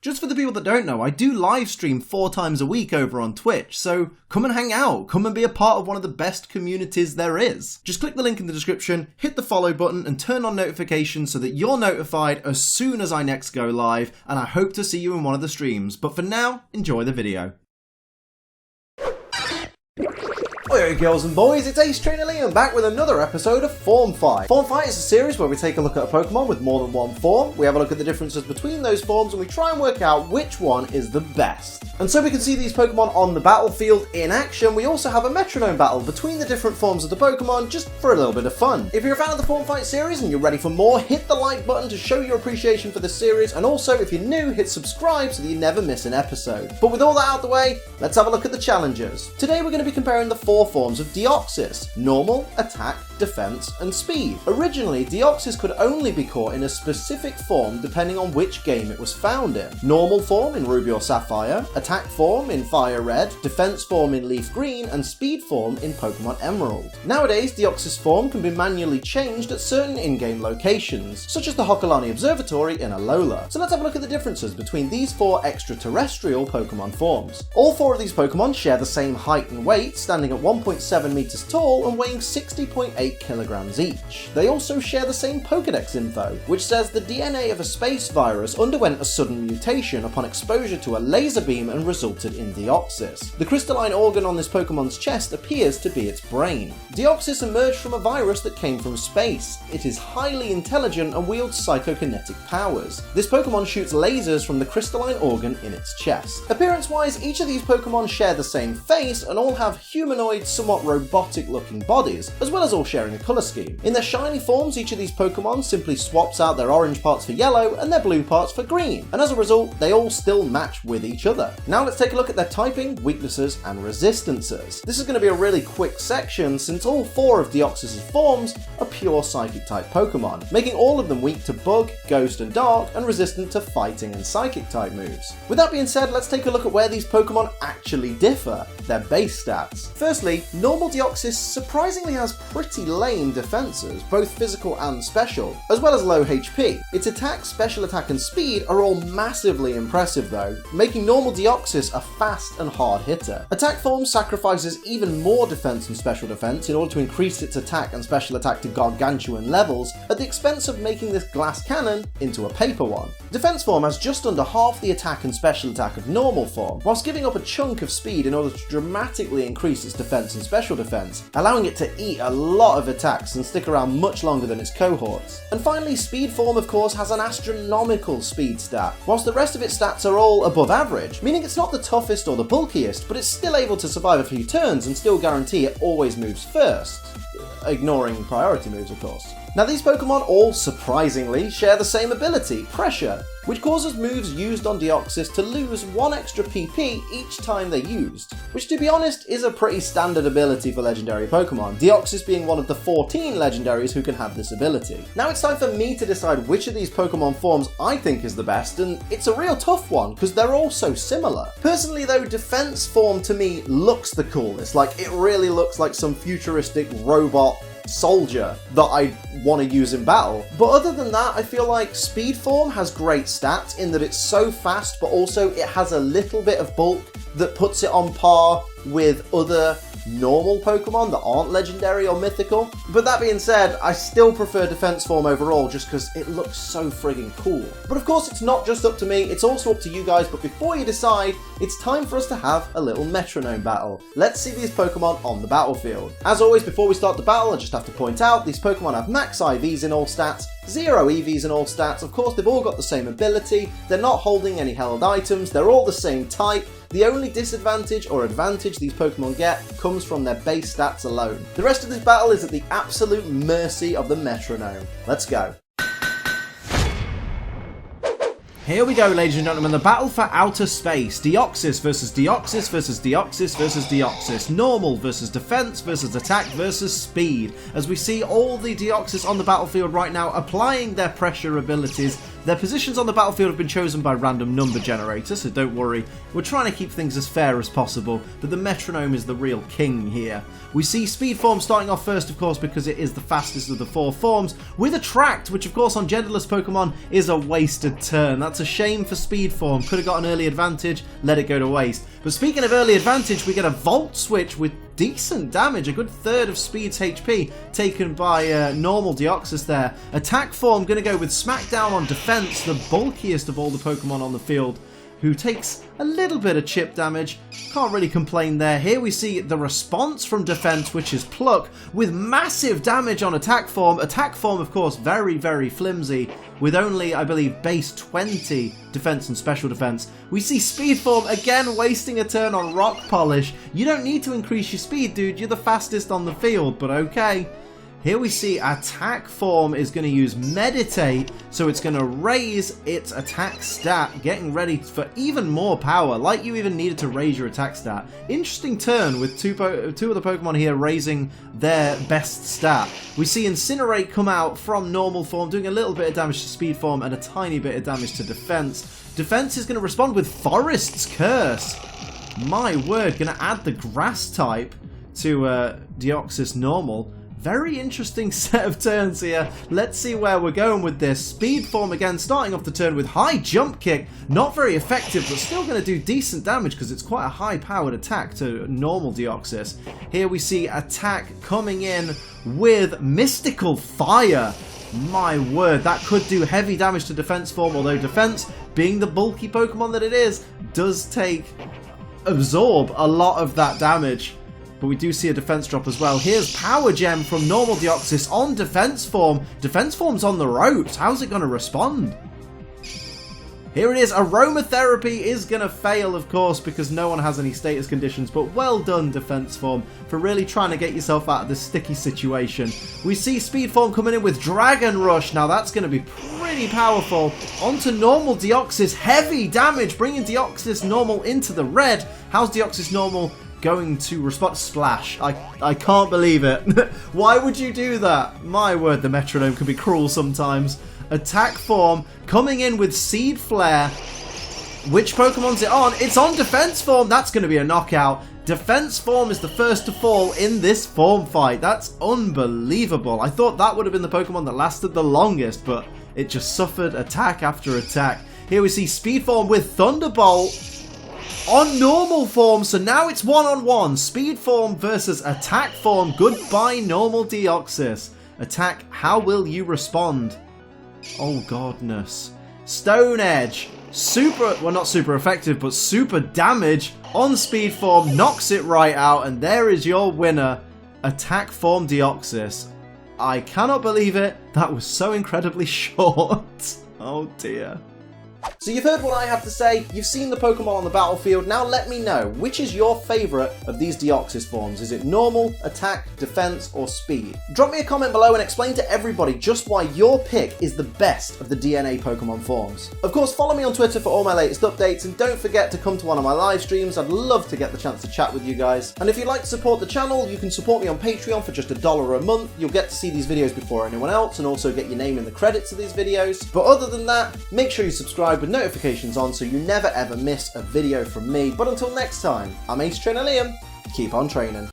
Just for the people that don't know, I do live stream 4 times a week over on Twitch, so come and hang out, come and be a part of one of the best communities there is. Just click the link in the description, hit the follow button and turn on notifications so that you're notified as soon as I next go live, and I hope to see you in one of the streams. But for now, enjoy the video. Hey girls and boys, it's Ace Trainer Liam back with another episode of Form Fight. Form Fight is a series where we take a look at a Pokemon with more than one form, we have a look at the differences between those forms, and we try and work out which one is the best. And so we can see these Pokemon on the battlefield in action. We also have a Metronome battle between the different forms of the Pokemon just for a little bit of fun. If you're a fan of the Form Fight series and you're ready for more, hit the like button to show your appreciation for this series, and also if you're new, hit subscribe so that you never miss an episode. But with all that out of the way, let's have a look at the challenges. Today we're going to be comparing the 4 forms of Deoxys: Normal, Attack, Defense, and Speed. Originally, Deoxys could only be caught in a specific form depending on which game it was found in. Normal form in Ruby or Sapphire, Attack form in Fire Red, Defense form in Leaf Green, and Speed form in Pokemon Emerald. Nowadays, Deoxys form can be manually changed at certain in-game locations, such as the Hokulani Observatory in Alola. So let's have a look at the differences between these 4 extraterrestrial Pokemon forms. All 4 of these Pokemon share the same height and weight, standing at 1.7 meters tall and weighing 60.8 kilograms each. They also share the same Pokedex info, which says the DNA of a space virus underwent a sudden mutation upon exposure to a laser beam and resulted in Deoxys. The crystalline organ on this Pokemon's chest appears to be its brain. Deoxys emerged from a virus that came from space. It is highly intelligent and wields psychokinetic powers. This Pokemon shoots lasers from the crystalline organ in its chest. Appearance-wise, each of these Pokemon share the same face and all have humanoid, somewhat robotic-looking bodies, as well as all sharing a colour scheme. In their shiny forms, each of these Pokemon simply swaps out their orange parts for yellow and their blue parts for green, and as a result, they all still match with each other. Now let's take a look at their typing, weaknesses, and resistances. This is going to be a really quick section since all 4 of Deoxys' forms are pure Psychic-type Pokemon, making all of them weak to Bug, Ghost, and Dark, and resistant to Fighting and Psychic-type moves. With that being said, let's take a look at where these Pokemon actually differ, their base stats. Firstly, Normal Deoxys surprisingly has pretty lame defenses, both physical and special, as well as low HP. Its attack, special attack, and speed are all massively impressive though, making Normal Deoxys a fast and hard hitter. Attack form sacrifices even more defense and special defense in order to increase its attack and special attack to gargantuan levels, at the expense of making this glass cannon into a paper one. Defense form has just under half the attack and special attack of normal form, whilst giving up a chunk of speed in order to dramatically increase its defense and special defense, allowing it to eat a lot of attacks and stick around much longer than its cohorts. And finally, Speed form of course has an astronomical speed stat, whilst the rest of its stats are all above average, meaning it's not the toughest or the bulkiest, but it's still able to survive a few turns and still guarantee it always moves first. Ignoring priority moves, of course. Now these Pokemon all surprisingly share the same ability, Pressure, which causes moves used on Deoxys to lose 1 extra PP each time they're used, which to be honest is a pretty standard ability for legendary Pokemon, Deoxys being one of the 14 legendaries who can have this ability. Now it's time for me to decide which of these Pokemon forms I think is the best, and it's a real tough one because they're all so similar. Personally though, Defense form to me looks the coolest, like it really looks like some futuristic robot soldier that I want to use in battle. But other than that, I feel like Speed form has great stats in that it's so fast, but also it has a little bit of bulk that puts it on par with other normal Pokemon that aren't legendary or mythical. But that being said, I still prefer Defense form overall just because it looks so friggin' cool. But of course it's not just up to me, it's also up to you guys, but before you decide, it's time for us to have a little Metronome battle. Let's see these Pokemon on the battlefield. As always, before we start the battle, I just have to point out, these Pokemon have max IVs in all stats, 0 EVs in all stats. Of course, they've all got the same ability, they're not holding any held items, they're all the same type. The only disadvantage or advantage these Pokemon get comes from their base stats alone. The rest of this battle is at the absolute mercy of the Metronome. Let's go. Here we go, ladies and gentlemen, the battle for outer space. Deoxys versus Deoxys versus Deoxys versus Deoxys. Normal versus defense versus attack versus speed. As we see all the Deoxys on the battlefield right now applying their pressure abilities, Their positions on the battlefield have been chosen by random number generator, so don't worry. We're trying to keep things as fair as possible, but the Metronome is the real king here. We see Speed Form starting off first, of course, because it is the fastest of the 4 forms, with Attract, which of course on genderless Pokemon is a wasted turn. That's a shame for Speed Form. Could have got an early advantage, let it go to waste. But speaking of early advantage, we get a Volt Switch with decent damage, a good third of Speed's HP taken by normal Deoxys there. Attack Form going to go with Smackdown on defense, the bulkiest of all the Pokemon on the field, who takes a little bit of chip damage. Can't really complain there. Here we see the response from defense, which is Pluck, with massive damage on Attack Form. Attack Form, of course, very, very flimsy, with only, I believe, base 20 defense and special defense. We see Speed Form again wasting a turn on Rock Polish. You don't need to increase your speed, dude. You're the fastest on the field, but okay. Here we see Attack Form is going to use Meditate, so it's going to raise its attack stat, getting ready for even more power, like you even needed to raise your attack stat. Interesting turn with two of the Pokemon here raising their best stat. We see Incinerate come out from normal form, doing a little bit of damage to Speed Form and a tiny bit of damage to Defense. Defense is going to respond with Forest's Curse. My word, going to add the Grass type to Deoxys Normal. Very interesting set of turns here. Let's see where we're going with this. Speed Form again, starting off the turn with High Jump Kick. Not very effective, but still going to do decent damage because it's quite a high-powered attack to normal Deoxys. Here we see Attack coming in with Mystical Fire. My word, that could do heavy damage to Defense Form, although Defense, being the bulky Pokemon that it is, does absorb a lot of that damage. But we do see a defense drop as well. Here's Power Gem from normal Deoxys on Defense Form. Defense Form's on the ropes. How's it going to respond? Here it is. Aromatherapy is going to fail, of course, because no one has any status conditions. But well done, Defense Form, for really trying to get yourself out of this sticky situation. We see Speed Form coming in with Dragon Rush. Now that's going to be pretty powerful. Onto normal Deoxys. Heavy damage, bringing Deoxys Normal into the red. How's Deoxys Normal going to respond? Splash. I can't believe it. Why would you do that? My word, the Metronome can be cruel sometimes. Attack Form coming in with Seed Flare. Which Pokemon's it on? It's on Defense Form. That's going to be a knockout. Defense Form is the first to fall in this form fight. That's unbelievable. I thought that would have been the Pokemon that lasted the longest, but it just suffered attack after attack. Here we see Speed Form with Thunderbolt on normal form, so now it's one-on-one. Speed Form versus Attack Form. Goodbye, normal Deoxys. Attack, how will you respond? Oh, godness. Stone Edge. Super, well, not super effective, but super damage on Speed Form. Knocks it right out, and there is your winner, Attack Form Deoxys. I cannot believe it. That was so incredibly short. Oh, dear. So you've heard what I have to say, you've seen the Pokemon on the battlefield, now let me know, which is your favourite of these Deoxys forms? Is it normal, attack, defense, or speed? Drop me a comment below and explain to everybody just why your pick is the best of the DNA Pokemon forms. Of course, follow me on Twitter for all my latest updates, and don't forget to come to one of my live streams. I'd love to get the chance to chat with you guys. And if you'd like to support the channel, you can support me on Patreon for just $1 a month. You'll get to see these videos before anyone else, and also get your name in the credits of these videos. But other than that, make sure you subscribe with notifications on so you never ever miss a video from me. But until next time, I'm Ace Trainer Liam. Keep on training.